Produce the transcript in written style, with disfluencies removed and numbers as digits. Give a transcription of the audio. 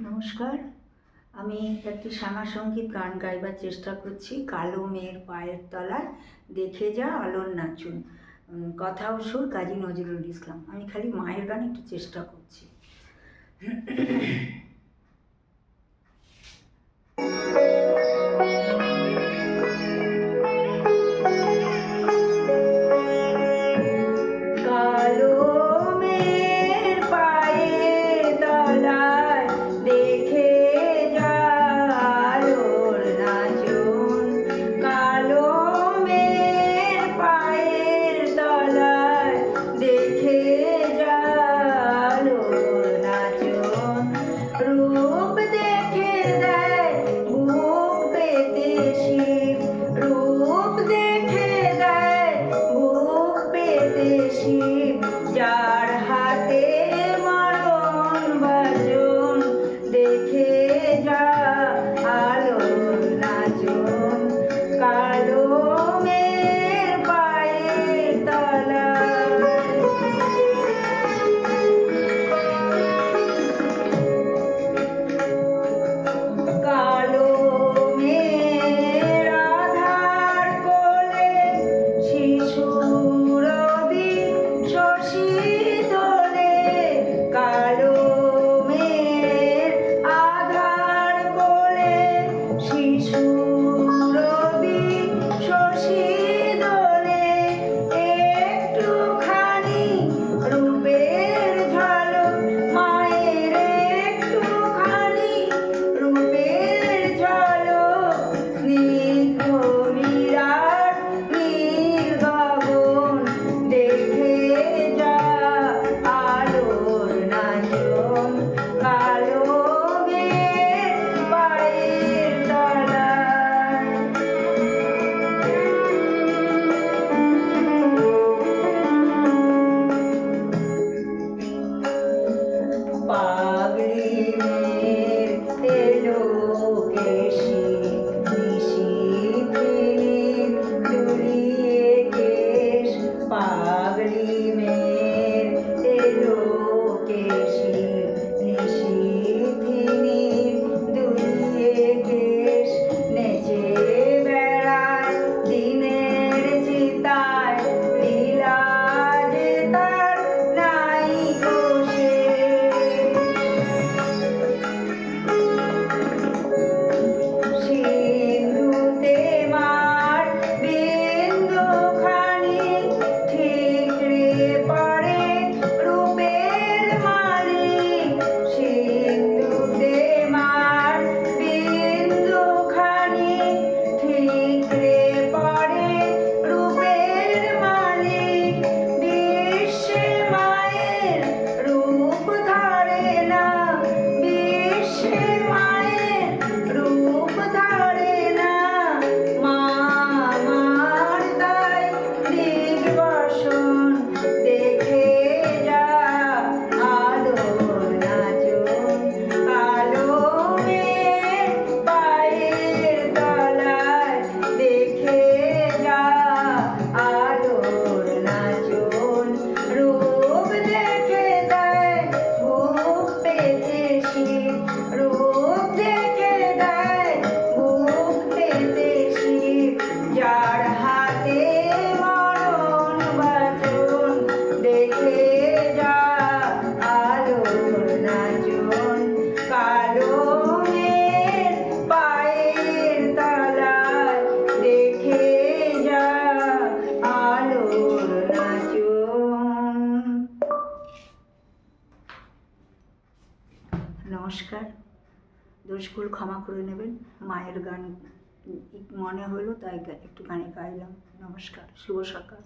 নমস্কার। আমি একটি শ্যামা সঙ্গীত গান গাইবার চেষ্টা করছি। কালো মেয়ের পায়ের তলায় দেখে যা আলোর নাচুন। কথা ও সুর কাজী নজরুল ইসলাম। আমি খালি মায়ের গান একটু চেষ্টা করছি। কালো মেয়ের পায়ের তলায় দেখে যা আলোর নাচুন। কালো মেয়ের পায়ের তলায় দেখে যা আলোর নাচুন। রূপ দেখে দেয় বুক পেতে শিব, রূপ দেখে দেয় বুক পেতে শিব। যার হাতে মরণ বাজন দেখে যা আলোর নাচুন। কালো মেয়ের পায়ের তলায়। কালো মেয়ের আধার কোলে শিশু রবি শশী দোলে। কালো মেয়ের আধার কোলে শিশু রবি শশী দোলে। একটুখানি রূপের ঝলক মায়ের, একটুখানি রূপের ঝলক। স্নিগ্ধ বিরাট নীল গগন দেখে যা আলোর নাচন। কালো মেয়ের পায়ের তলায়। পাগলি মেয়ের এলো কেশি নিশিথিনীর দুলিয়ে কেশ। পাগলি মেয়ের এলো কেশি নিশিথিনীর দুলিয়ে কেশ। নেচে বেড়ায় দিনের চিতায় লীলা যে তার নাই গো শেষ। সিন্ধুতে মার বিন্দুখানি ঠিকরে পড়ে রূপের মালিক। সিন্ধুতে মার বিন্দুখানি ঠিকরে পড়ে রূপের মালিক। বিশ্বে মায়ের রূপ ধরে না, বিশ্বে মায়ের রূপ ধরে না। মা আমার তাই দিগ্বসন দেখে যা আলোর নাচন। কালো মেয়ের পায়ের তলায় দেখে যা আলোর নাচন। রূপ দেখে দেয় বুক পেতে শিব, রূপ দেখে দেয় বুক পেতে শিব। যার হাতে মরণ বাজন দেখে যা আলোর নাচন। কালো মেয়ের পায়ের তলায় দেখে যা আলোর নাচন। নমস্কার। দোষগুলো ক্ষমা করে নেবেন। মায়ের গান মনে হলো তাই একটু গানে গাইলাম। নমস্কার, শুভ সকাল।